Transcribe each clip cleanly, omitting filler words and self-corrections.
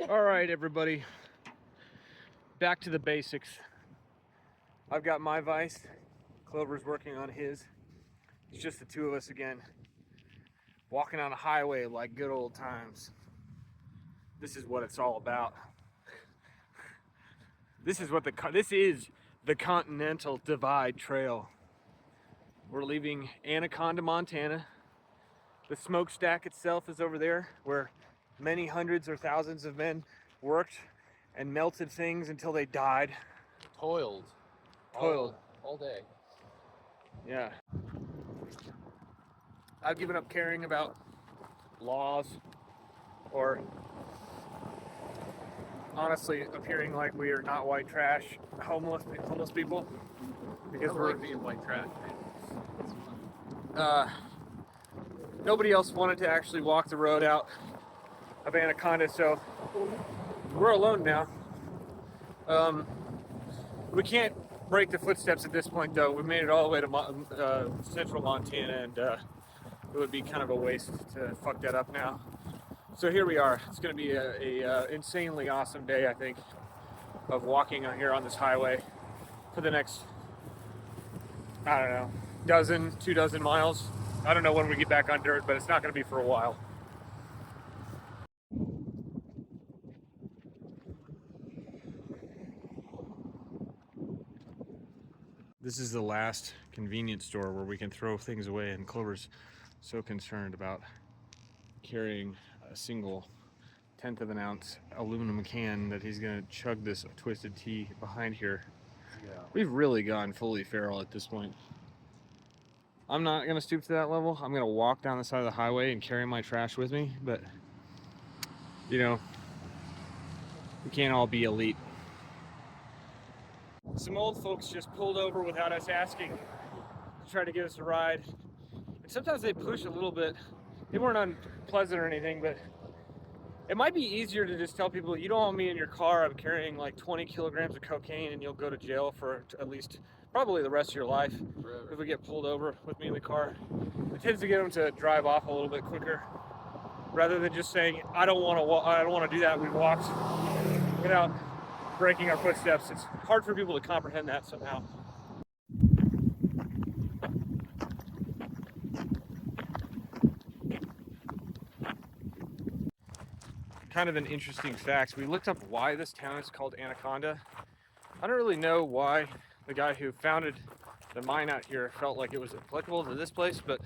All right, everybody, back to the basics. I've got my vise, Clover's working on his. It's just the two of us again, walking on a highway like good old times. This is what it's all about. This is the Continental Divide Trail. We're leaving Anaconda, Montana. The smokestack itself is over there, where many hundreds or thousands of men worked and melted things until they died. Toiled. All day. Yeah. I've given up caring about laws or honestly appearing like we are not white trash homeless people, because we're like being white trash, nobody else wanted to actually walk the road out of Anaconda, so we're alone now. We can't break the footsteps at this point, though. We made it all the way to central Montana, and it would be kind of a waste to fuck that up now. So here we are. It's going to be a insanely awesome day, I think, of walking on here on this highway for the next, I don't know, 2 dozen miles. I don't know when we get back on dirt, but it's not going to be for a while. This is the last convenience store where we can throw things away, and Clover's so concerned about carrying a single 1/10 of an ounce aluminum can that he's gonna chug this twisted tea behind here. Yeah. We've really gone fully feral at this point. I'm not gonna stoop to that level. I'm gonna walk down the side of the highway and carry my trash with me, but you know, we can't all be elite. Some old folks just pulled over without us asking to try to give us a ride. And sometimes they push a little bit. They weren't unpleasant or anything, but it might be easier to just tell people, you don't want me in your car. I'm carrying like 20 kilograms of cocaine and you'll go to jail for at least probably the rest of your life. Forever. If we get pulled over with me in the car. It tends to get them to drive off a little bit quicker rather than just saying, I don't want to do that. We walked without breaking our footsteps. It's hard for people to comprehend that somehow. Kind of an interesting fact. We looked up why this town is called Anaconda. I don't really know why the guy who founded the mine out here felt like it was applicable to this place, but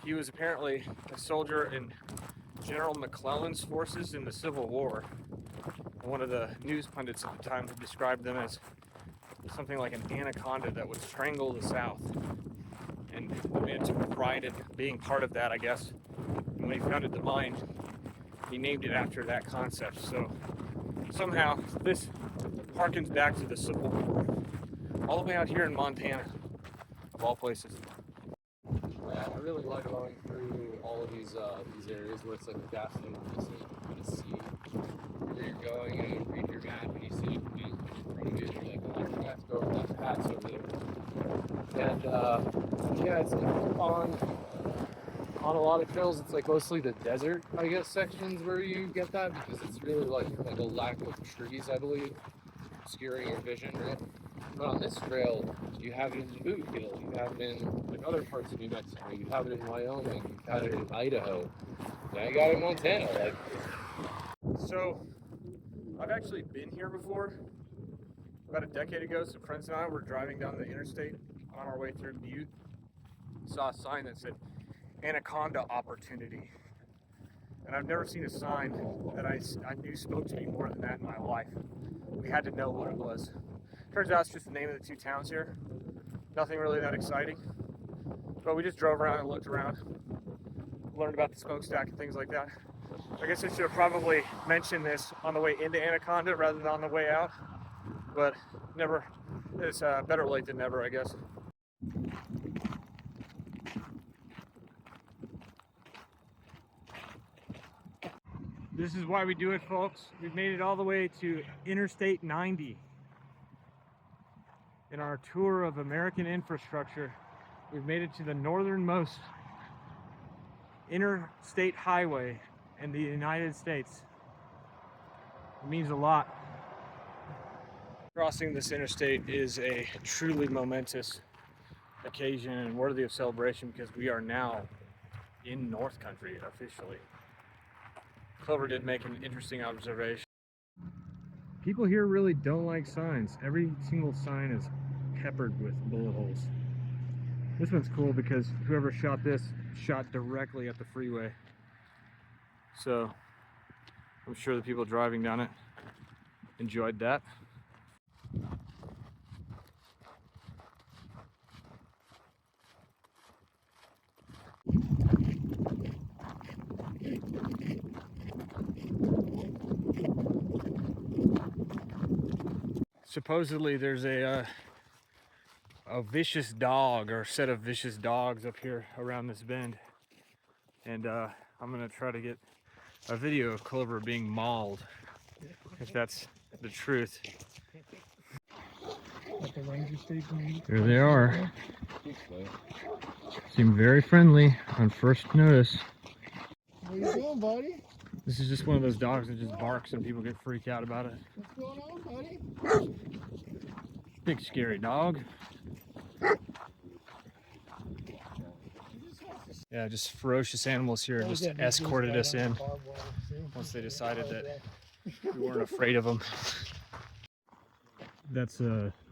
he was apparently a soldier in General McClellan's forces in the Civil War. One of the news pundits at the time described them as something like an anaconda that would strangle the South. And the man took pride in being part of that, I guess. And when he founded the mine, he named it after that concept. So somehow this harkens back to the Civil War, all the way out here in Montana, of all places. Yeah, I really like going through all of these areas where it's like a fascinating to kind of see where you're going and read your map and you see in front of you, like, oh, you have to go over that pass over there. And yeah, it's like on a lot of trails, it's like mostly the desert, I guess, sections where you get that, because it's really like a lack of trees, I believe, obscuring your vision, right? But on this trail, you have it in the Boot Hill, you have it in like other parts of New Mexico, you have it in Wyoming, you have it in Idaho, now you got it in Montana. Like, so I've actually been here before. About a decade ago, some friends and I were driving down the interstate on our way through Butte. Saw a sign that said Anaconda Opportunity. And I've never seen a sign that I knew spoke to me more than that in my life. We had to know what it was. Turns out it's just the name of the two towns here. Nothing really that exciting. But we just drove around and looked around. Learned about the smokestack and things like that. I guess I should have probably mentioned this on the way into Anaconda rather than on the way out. But never, it's better late than never, I guess. This is why we do it, folks. We've made it all the way to Interstate 90. In our tour of American infrastructure, we've made it to the northernmost interstate highway in the United States. It means a lot. Crossing this interstate is a truly momentous occasion and worthy of celebration because we are now in North Country officially. Clover did make an interesting observation. People here really don't like signs. Every single sign is peppered with bullet holes. This one's cool because whoever shot this shot directly at the freeway. So I'm sure the people driving down it enjoyed that. Supposedly there's a vicious dog or set of vicious dogs up here around this bend, and I'm gonna try to get a video of Clover being mauled, if that's the truth. There they are. Seem very friendly on first notice. What are you doing, buddy? This is just one of those dogs that just barks and people get freaked out about it. What's going on, buddy? Big scary dog. Yeah, just ferocious animals here just escorted us in once they decided that we weren't afraid of them. That's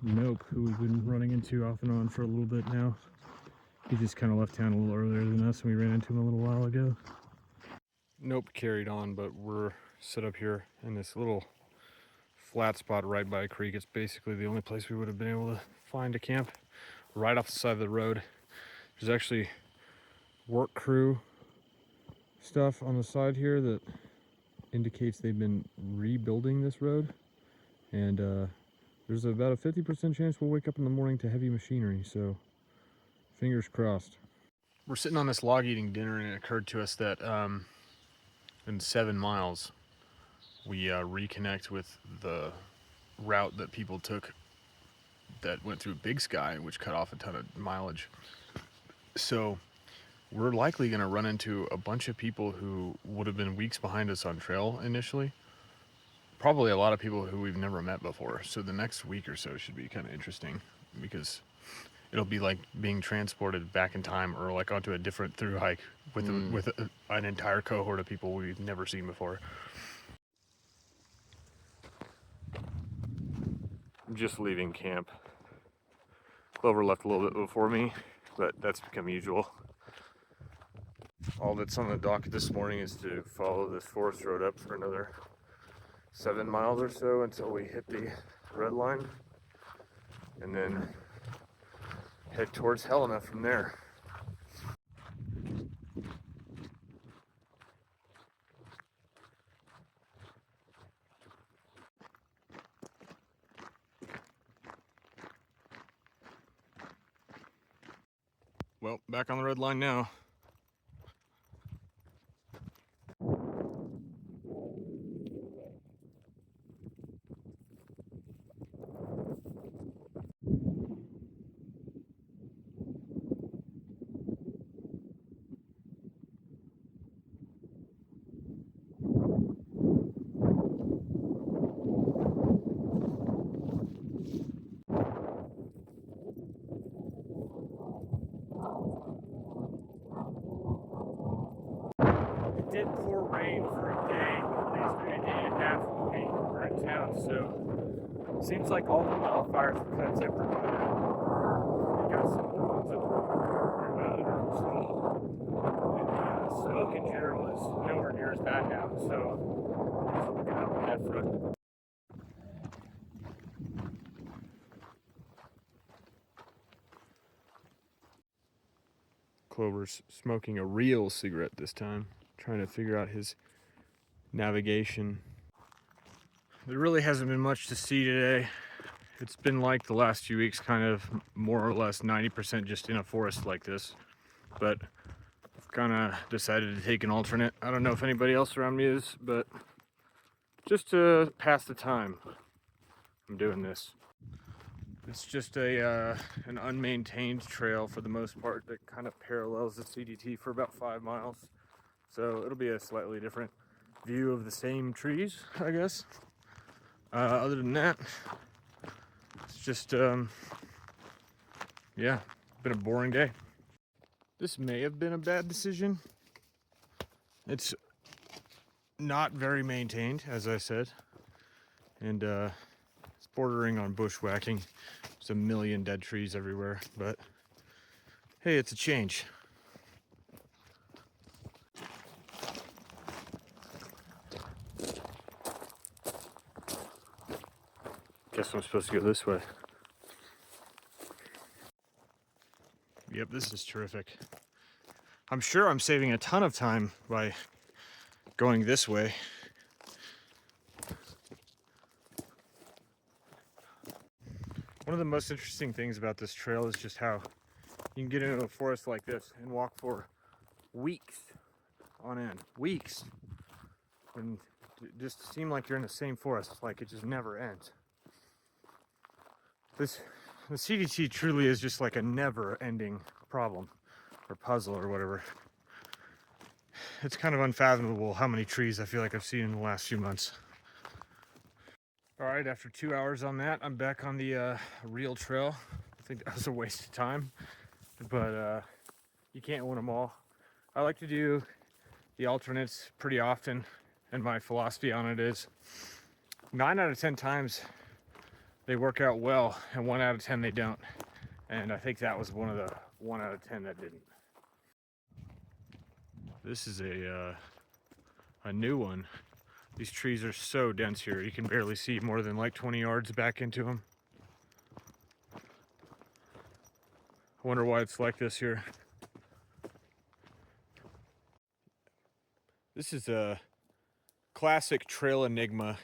Nope, who we've been running into off and on for a little bit now. He just kind of left town a little earlier than us, and we ran into him a little while ago. Nope carried on, but we're set up here in this little flat spot right by a creek. It's basically the only place we would have been able to find a camp, right off the side of the road. There's actually work crew stuff on the side here that indicates they've been rebuilding this road, and there's about a 50% chance we'll wake up in the morning to heavy machinery, so fingers crossed. We're sitting on this log eating dinner, and it occurred to us that in 7 miles we reconnect with the route that people took that went through Big Sky, which cut off a ton of mileage. So we're likely going to run into a bunch of people who would have been weeks behind us on trail initially. Probably a lot of people who we've never met before. So the next week or so should be kind of interesting, because it'll be like being transported back in time, or like onto a different through hike with an entire cohort of people we've never seen before. I'm just leaving camp. Clover left a little bit before me, but that's become usual. All that's on the docket this morning is to follow this forest road up for another 7 miles or so until we hit the red line, and then head towards Helena from there. Well, back on the red line now. It did pour rain for a day, at least maybe a day and a half when we were in town, so it seems like all the wildfires were kind of tempered by that. We got some new ones up about it, and the smoke in general is nowhere near as bad now, so just looking up on that front. Clover's smoking a real cigarette this time, trying to figure out his navigation. There really hasn't been much to see today. It's been like the last few weeks, kind of more or less 90% just in a forest like this, but I've kind of decided to take an alternate. I don't know if anybody else around me is, but just to pass the time, I'm doing this. It's just an unmaintained trail for the most part that kind of parallels the CDT for about 5 miles. So it'll be a slightly different view of the same trees, I guess. Other than that, it's just, yeah, been a boring day. This may have been a bad decision. It's not very maintained, as I said, and it's bordering on bushwhacking. There's a million dead trees everywhere, but hey, it's a change. Guess I'm supposed to go this way. Yep, this is terrific. I'm sure I'm saving a ton of time by going this way. One of the most interesting things about this trail is just how you can get into a forest like this and walk for weeks on end. Weeks. And it just seem like you're in the same forest, like it just never ends. The CDT truly is just like a never-ending problem or puzzle or whatever. It's kind of unfathomable how many trees I feel like I've seen in the last few months. All right, after 2 hours on that, I'm back on the real trail. I think that was a waste of time, but you can't win them all. I like to do the alternates pretty often, and my philosophy on it is 9 out of 10 times they work out well, and 1 out of 10 they don't. And I think that was one of the 1 out of 10 that didn't. This is a new one. These trees are so dense here, you can barely see more than like 20 yards back into them. I wonder why it's like this here. This is a classic trail enigma.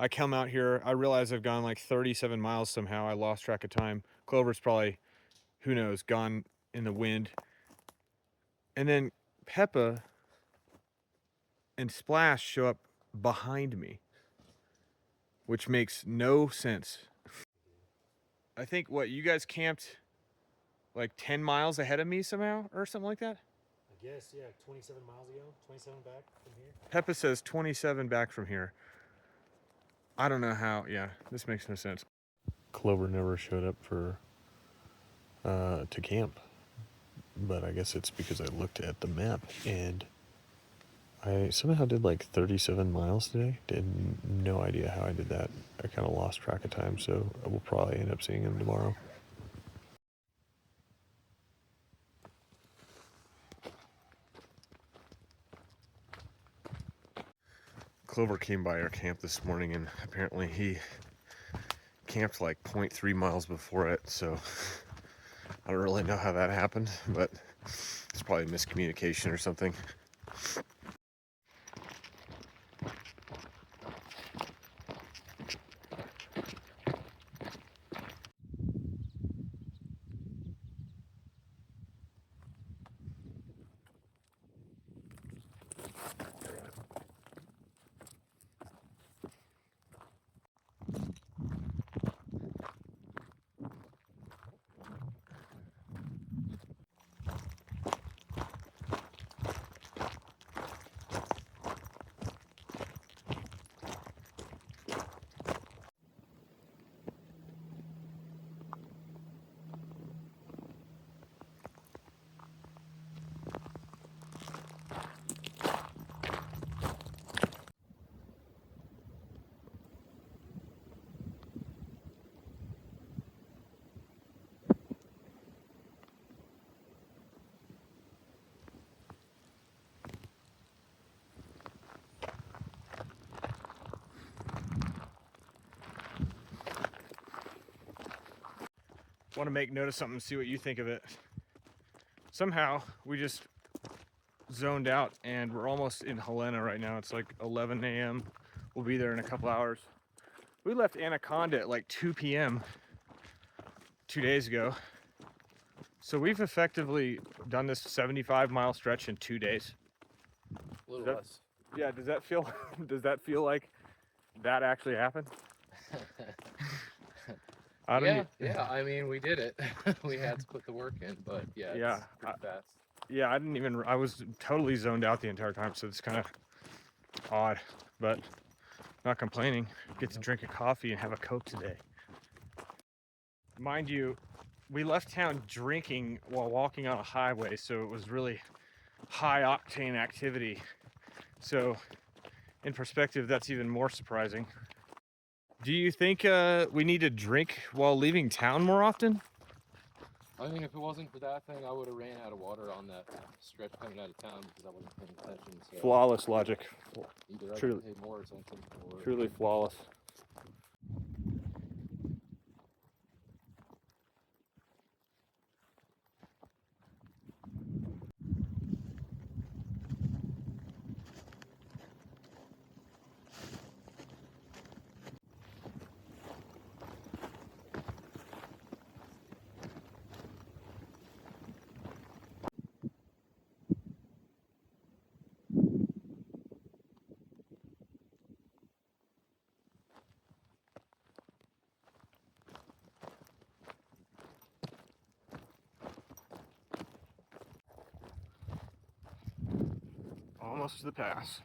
I come out here, I realize I've gone like 37 miles somehow. I lost track of time. Clover's probably, who knows, gone in the wind. And then Peppa and Splash show up behind me, which makes no sense. I think, what, you guys camped like 10 miles ahead of me somehow or something like that? I guess, yeah, 27 miles ago, 27 back from here. Peppa says 27 back from here. I don't know how, yeah, this makes no sense. Clover never showed up for, to camp. But I guess it's because I looked at the map and I somehow did like 37 miles today. No idea how I did that. I kind of lost track of time, so I will probably end up seeing him tomorrow. Clover came by our camp this morning and apparently he camped like 0.3 miles before it, so I don't really know how that happened, but it's probably miscommunication or something. Want to make note of something and see what you think of it. Somehow we just zoned out and we're almost in Helena right now. It's like 11 a.m. We'll be there in a couple hours. We left Anaconda at like 2 p.m. 2 days ago. So we've effectively done this 75-mile stretch in 2 days. A little That- less. Yeah, does that feel like that actually happened? I don't Yeah, I mean, we did it. We had to put the work in, but yeah, Yeah, it's pretty fast. Yeah, I was totally zoned out the entire time, so it's kind of odd, but not complaining. Get to drink a coffee and have a Coke today. Mind you, we left town drinking while walking on a highway, so it was really high octane activity. So in perspective, that's even more surprising. Do you think we need to drink while leaving town more often? I mean, if it wasn't for that thing, I would have ran out of water on that stretch coming out of town because I wasn't paying attention. So Flawless logic. either I Truly. could pay more attention or Truly flawless. Almost to the pass.